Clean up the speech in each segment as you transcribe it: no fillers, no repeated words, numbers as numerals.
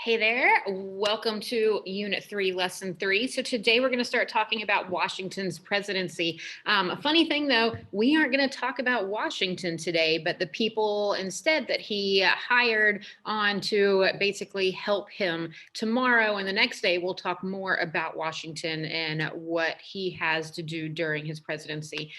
Hey there, welcome to Unit 3, Lesson 3. So today we're going to start talking about Washington's presidency. A funny thing though, we aren't going to talk about Washington today, but the people instead that he hired on to basically help him. Tomorrow and the next day, we'll talk more about Washington and what he has to do during his presidency.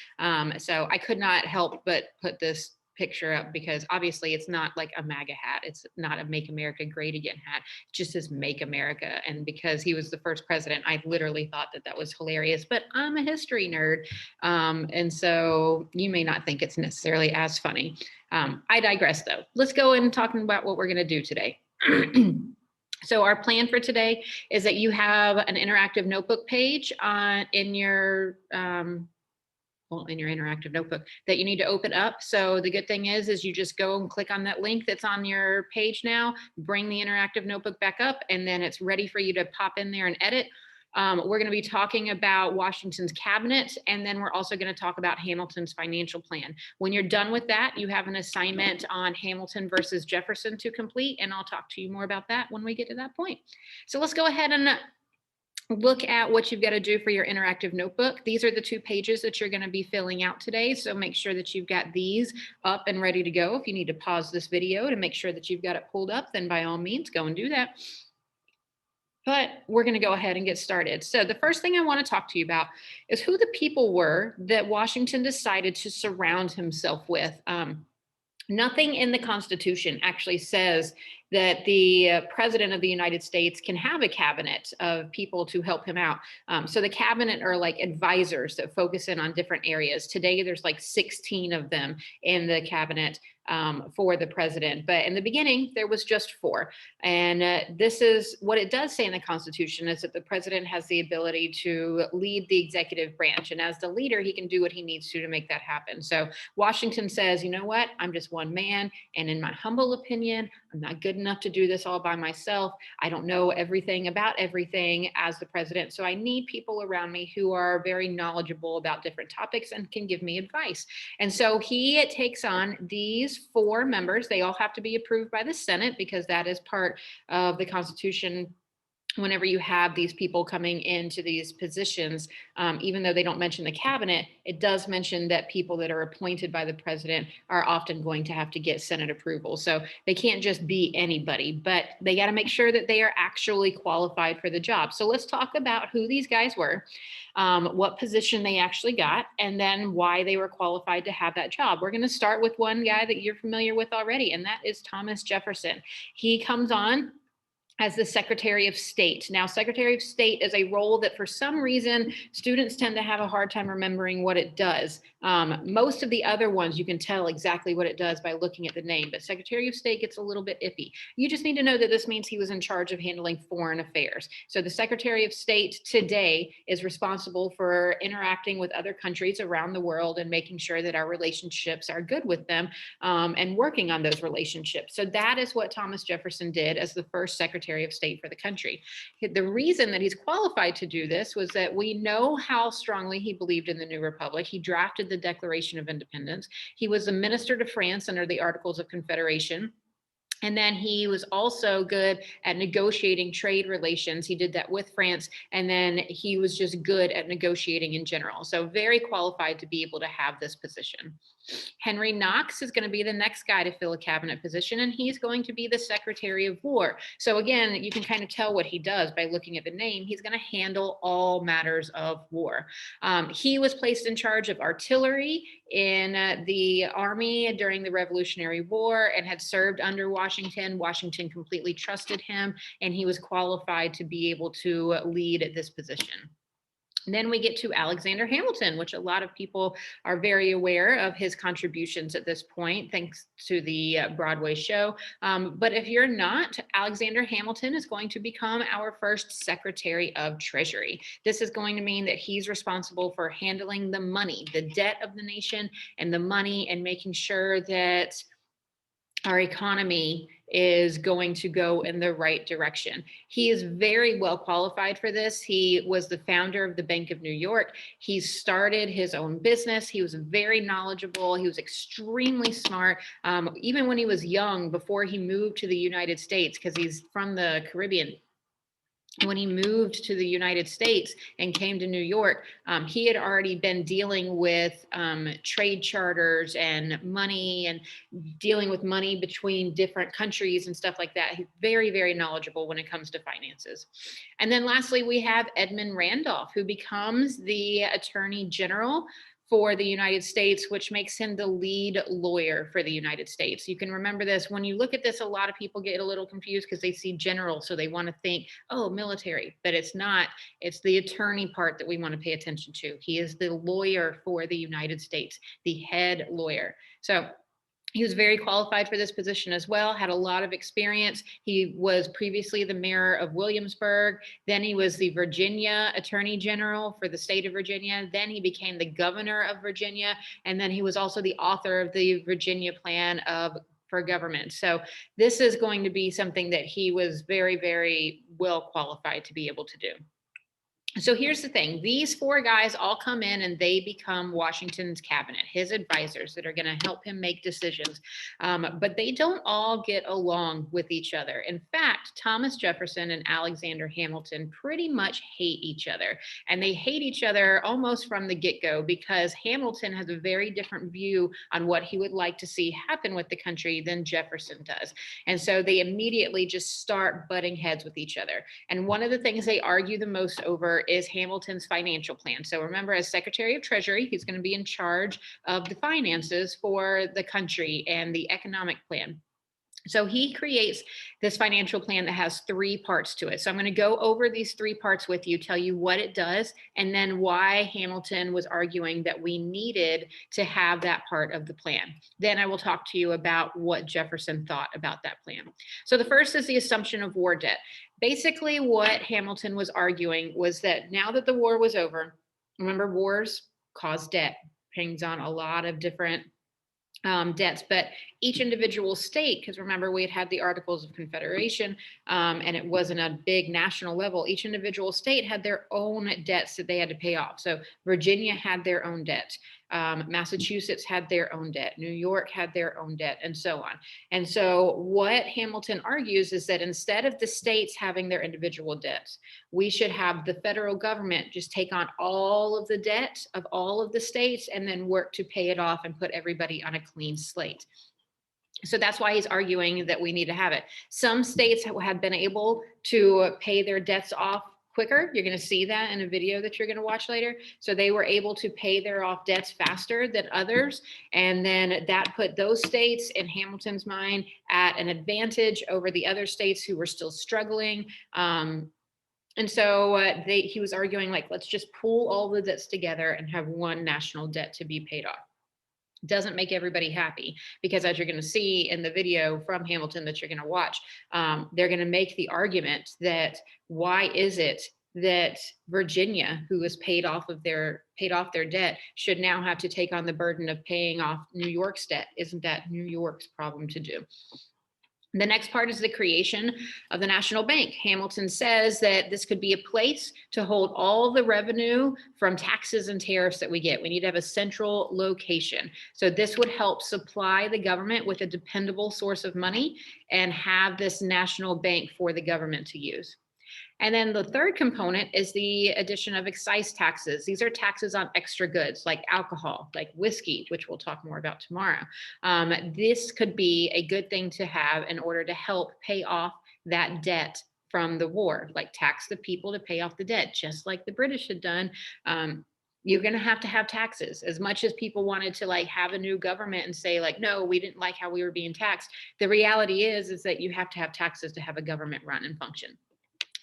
So I could not help but put this picture up because obviously it's not like a MAGA hat. It's not a Make America Great Again hat. It just says Make America. And because he was the first president, I literally thought that that was hilarious. But I'm a history nerd. And so you may not think it's necessarily as funny. I digress though. Let's go and talk about what we're going to do today. So our plan for today is that you have an interactive notebook page in your in your interactive notebook that you need to open up. So the good thing is you just go and click on that link that's on your page now, bring the interactive notebook back up, and then it's ready for you to pop in there and edit. We're going to be talking about Washington's cabinet, and then we're also going to talk about Hamilton's financial plan. When you're done with that, you have an assignment on Hamilton versus Jefferson to complete, and I'll talk to you more about that when we get to that point. So let's go ahead and look at what you've got to do for your interactive notebook. These are the two pages that you're going to be filling out today. So make sure that you've got these up and ready to go. If you need to pause this video to make sure that you've got it pulled up, then by all means, go and do that. But we're going to go ahead and get started. So the first thing I want to talk to you about is who the people were that Washington decided to surround himself with. Nothing in the Constitution actually says that the president of the United States can have a cabinet of people to help him out. So the cabinet are like advisors that focus in on different areas. Today, there's like 16 of them in the cabinet for the president. But in the beginning, there was just 4. And this is what it does say in the Constitution is that the president has the ability to lead the executive branch. And as the leader, he can do what he needs to make that happen. So Washington says, you know what, I'm just one man. And in my humble opinion, I'm not good enough to do this all by myself. I don't know everything about everything as the president. So I need people around me who are very knowledgeable about different topics and can give me advice. And so he takes on these 4 members. They all have to be approved by the Senate because that is part of the Constitution. Whenever you have these people coming into these positions, even though they don't mention the cabinet, it does mention that people that are appointed by the president are often going to have to get Senate approval. So they can't just be anybody, but they got to make sure that they are actually qualified for the job. So let's talk about who these guys were, what position they actually got, and then why they were qualified to have that job. We're going to start with one guy that you're familiar with already, and that is Thomas Jefferson. He comes on as the Secretary of State. Now, Secretary of State is a role that for some reason students tend to have a hard time remembering what it does. Most of the other ones, you can tell exactly what it does by looking at the name, but Secretary of State gets a little bit iffy. You just need to know that this means he was in charge of handling foreign affairs. So the Secretary of State today is responsible for interacting with other countries around the world and making sure that our relationships are good with them and working on those relationships. So that is what Thomas Jefferson did as the first Secretary of State for the country. The reason that he's qualified to do this was that we know how strongly he believed in the new republic. He drafted the Declaration of Independence. He was a minister to France under the Articles of Confederation. And then he was also good at negotiating trade relations. He did that with France. And then he was just good at negotiating in general. So very qualified to be able to have this position. Henry Knox is going to be the next guy to fill a cabinet position, and he's going to be the Secretary of War. So again, you can kind of tell what he does by looking at the name. He's going to handle all matters of war. He was placed in charge of artillery in the Army during the Revolutionary War and had served under Washington. Washington completely trusted him, and he was qualified to be able to lead this position. Then we get to Alexander Hamilton, which a lot of people are very aware of his contributions at this point, thanks to the Broadway show. But if you're not, Alexander Hamilton is going to become our first Secretary of Treasury. This is going to mean that he's responsible for handling the money, the debt of the nation and the money, and making sure that our economy is going to go in the right direction. He is very well qualified for this. He was the founder of the Bank of New York. He started his own business. He was very knowledgeable. He was extremely smart. Even when he was young, before he moved to the United States, because he's from the Caribbean, when he moved to the United States and came to New York, he had already been dealing with trade charters and money and dealing with money between different countries and stuff like that. He's very, very knowledgeable when it comes to finances. And then lastly, we have Edmund Randolph, who becomes the Attorney General for the United States, which makes him the lead lawyer for the United States. You can remember this. When you look at this, a lot of people get a little confused because they see general, so they want to think, oh, military, but it's not. It's the attorney part that we want to pay attention to. He is the lawyer for the United States, the head lawyer. So he was very qualified for this position as well, had a lot of experience. He was previously the mayor of Williamsburg. Then he was the Virginia Attorney General for the state of Virginia. Then he became the governor of Virginia. And then he was also the author of the Virginia Plan for Government. So this is going to be something that he was very, very well qualified to be able to do. So here's the thing. These four guys all come in and they become Washington's cabinet, his advisors that are going to help him make decisions. But they don't all get along with each other. In fact, Thomas Jefferson and Alexander Hamilton pretty much hate each other. And they hate each other almost from the get-go because Hamilton has a very different view on what he would like to see happen with the country than Jefferson does. And so they immediately just start butting heads with each other. And one of the things they argue the most over is Hamilton's financial plan. So remember, as Secretary of Treasury, he's going to be in charge of the finances for the country and the economic plan. So he creates this financial plan that has three parts to it. So I'm going to go over these three parts with you, tell you what it does, and then why Hamilton was arguing that we needed to have that part of the plan. Then I will talk to you about what Jefferson thought about that plan. So the first is the assumption of war debt. Basically, what Hamilton was arguing was that now that the war was over, remember, wars cause debt, brings on a lot of different debts, but each individual state, because remember we had the Articles of Confederation, and it wasn't a big national level. Each individual state had their own debts that they had to pay off. So Virginia had their own debt. Massachusetts had their own debt. New York had their own debt, and so on. And so what Hamilton argues is that instead of the states having their individual debts, we should have the federal government just take on all of the debt of all of the states and then work to pay it off and put everybody on a clean slate. So that's why he's arguing that we need to have it. Some states have been able to pay their debts off quicker. You're going to see that in a video that you're going to watch later. So they were able to pay their off debts faster than others. And then that put those states, in Hamilton's mind, at an advantage over the other states who were still struggling. And so he was arguing, like, let's just pool all the debts together and have one national debt to be paid off. Doesn't make everybody happy, because as you're going to see in the video from Hamilton that you're going to watch, they're going to make the argument that why is it that Virginia, who has paid off their debt, should now have to take on the burden of paying off New York's debt? Isn't that New York's problem to do? The next part is the creation of the national bank. Hamilton says that this could be a place to hold all the revenue from taxes and tariffs that we get. We need to have a central location. So this would help supply the government with a dependable source of money and have this national bank for the government to use. And then the third component is the addition of excise taxes. These are taxes on extra goods like alcohol, like whiskey, which we'll talk more about tomorrow. This could be a good thing to have in order to help pay off that debt from the war, like tax the people to pay off the debt, just like the British had done. You're going to have taxes. As much as people wanted to like have a new government and say like, no, we didn't like how we were being taxed. The reality is that you have to have taxes to have a government run and function.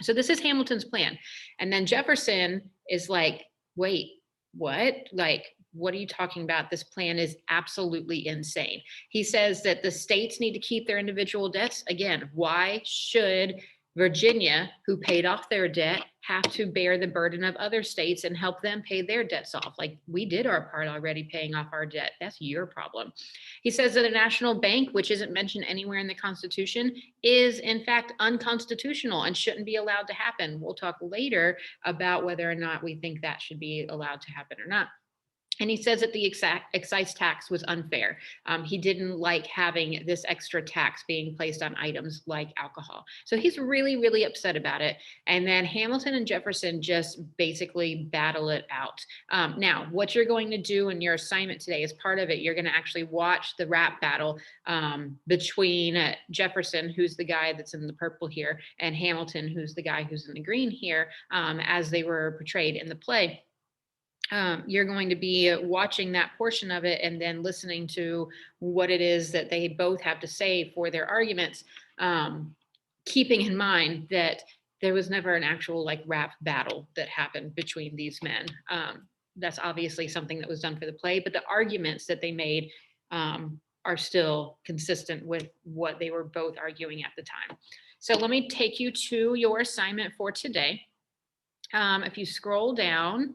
So this is Hamilton's plan. And then Jefferson is like, wait, what? Like, what are you talking about? This plan is absolutely insane. He says that the states need to keep their individual debts. Again, why should Virginia, who paid off their debt, have to bear the burden of other states and help them pay their debts off. Like, we did our part already paying off our debt. That's your problem. He says that a national bank, which isn't mentioned anywhere in the Constitution, is in fact unconstitutional and shouldn't be allowed to happen. We'll talk later about whether or not we think that should be allowed to happen or not. And he says that the excise tax was unfair. He didn't like having this extra tax being placed on items like alcohol. So he's really, really upset about it. And then Hamilton and Jefferson just basically battle it out. Now, what you're going to do in your assignment today, as part of it, you're going to actually watch the rap battle between Jefferson, who's the guy that's in the purple here, and Hamilton, who's the guy who's in the green here, as they were portrayed in the play. You're going to be watching that portion of it and then listening to what it is that they both have to say for their arguments, keeping in mind that there was never an actual like rap battle that happened between these men. That's obviously something that was done for the play, but the arguments that they made are still consistent with what they were both arguing at the time. So let me take you to your assignment for today. If you scroll down,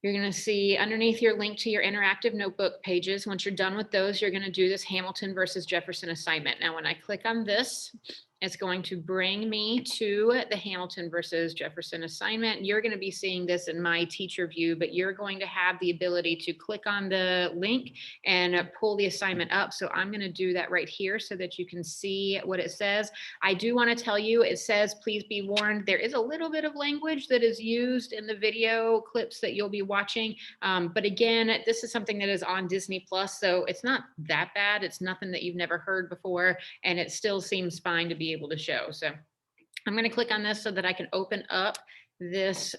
you're going to see underneath your link to your interactive notebook pages. Once you're done with those, you're going to do this Hamilton versus Jefferson assignment. Now, when I click on this, it's going to bring me to the Hamilton versus Jefferson assignment. You're going to be seeing this in my teacher view, but you're going to have the ability to click on the link and pull the assignment up. So I'm going to do that right here so that you can see what it says. I do want to tell you, it says, please be warned, there is a little bit of language that is used in the video clips that you'll be watching. But again, this is something that is on Disney Plus, so it's not that bad. It's nothing that you've never heard before, and it still seems fine to be able to show. So I'm going to click on this so that I can open up this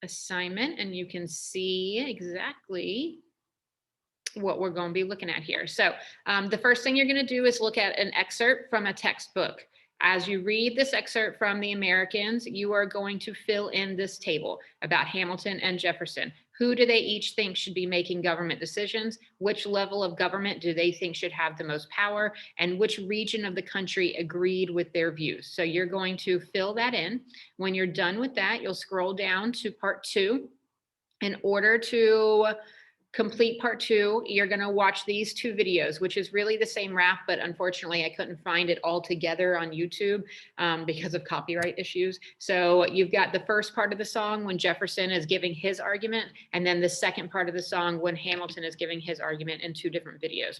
assignment and you can see exactly what we're going to be looking at here. So the first thing you're going to do is look at an excerpt from a textbook. As you read this excerpt from the Americans, you are going to fill in this table about Hamilton and Jefferson. Who do they each think should be making government decisions? Which level of government do they think should have the most power? And which region of the country agreed with their views? So you're going to fill that in. When you're done with that, you'll scroll down to part 2. In order to complete part 2, you're going to watch these 2 videos, which is really the same rap, but unfortunately I couldn't find it all together on YouTube because of copyright issues. So you've got the first part of the song when Jefferson is giving his argument, and then the second part of the song when Hamilton is giving his argument in 2 different videos.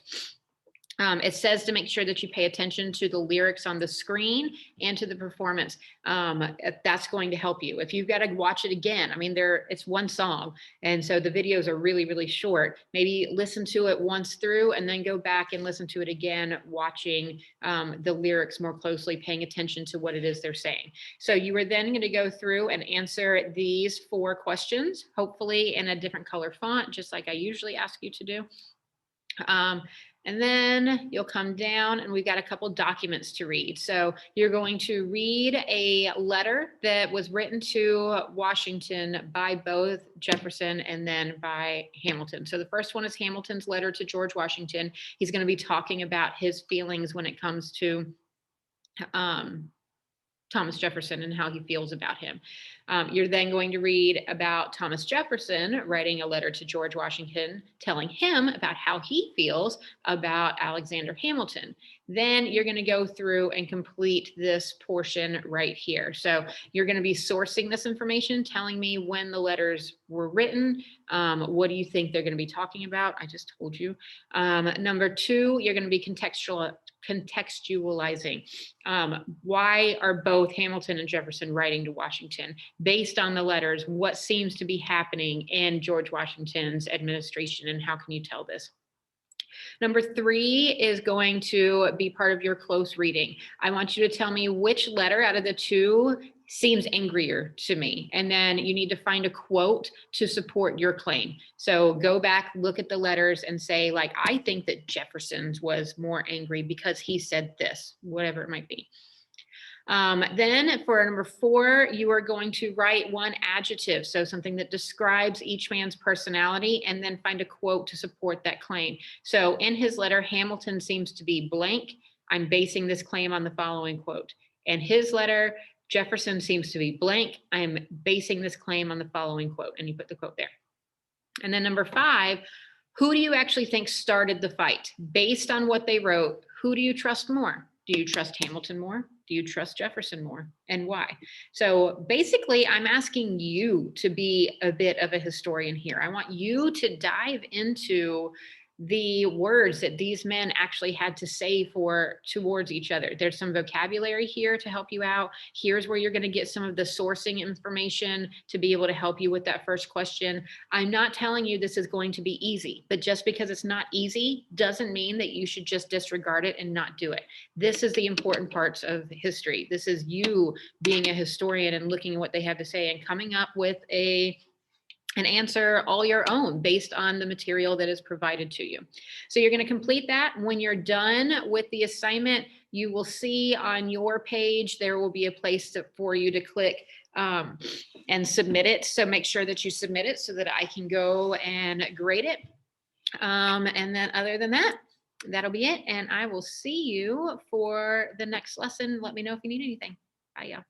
It says to make sure that you pay attention to the lyrics on the screen and to the performance. That's going to help you. If you've got to watch it again, I mean, it's one song. And so the videos are really, really short. Maybe listen to it once through and then go back and listen to it again, watching the lyrics more closely, paying attention to what it is they're saying. So you are then going to go through and answer these 4 questions, hopefully in a different color font, just like I usually ask you to do. And then you'll come down and we've got a couple documents to read. So you're going to read a letter that was written to Washington by both Jefferson and then by Hamilton. So the first one is Hamilton's letter to George Washington. He's going to be talking about his feelings when it comes to Thomas Jefferson and how he feels about him. You're then going to read about Thomas Jefferson writing a letter to George Washington, telling him about how he feels about Alexander Hamilton. Then you're going to go through and complete this portion right here. So you're going to be sourcing this information, telling me when the letters were written. What do you think they're going to be talking about? I just told you. Number 2, you're going to be contextualizing. Why are both Hamilton and Jefferson writing to Washington? Based on the letters, what seems to be happening in George Washington's administration, and how can you tell this? Number 3 is going to be part of your close reading. I want you to tell me which letter out of the 2 seems angrier to me. And then you need to find a quote to support your claim. So go back, look at the letters and say, like, I think that Jefferson's was more angry because he said this, whatever it might be. Then for number 4, you are going to write one adjective, so something that describes each man's personality, and then find a quote to support that claim. So in his letter, Hamilton seems to be blank. I'm basing this claim on the following quote. And his letter, Jefferson seems to be blank. I am basing this claim on the following quote. And you put the quote there. And then number 5, who do you actually think started the fight? Based on what they wrote, who do you trust more? Do you trust Hamilton more? Do you trust Jefferson more? And why? So basically, I'm asking you to be a bit of a historian here. I want you to dive into the words that these men actually had to say towards each other. There's some vocabulary here to help you out. Here's where you're going to get some of the sourcing information to be able to help you with that first question. I'm not telling you this is going to be easy, but just because it's not easy doesn't mean that you should just disregard it and not do it. This is the important parts of history. This is you being a historian and looking at what they have to say and coming up with an answer all your own based on the material that is provided to you. So you're going to complete that. When you're done with the assignment, you will see on your page, there will be a place for you to click and submit it. So make sure that you submit it so that I can go and grade it. And then other than that, that'll be it. And I will see you for the next lesson. Let me know if you need anything. Bye, y'all.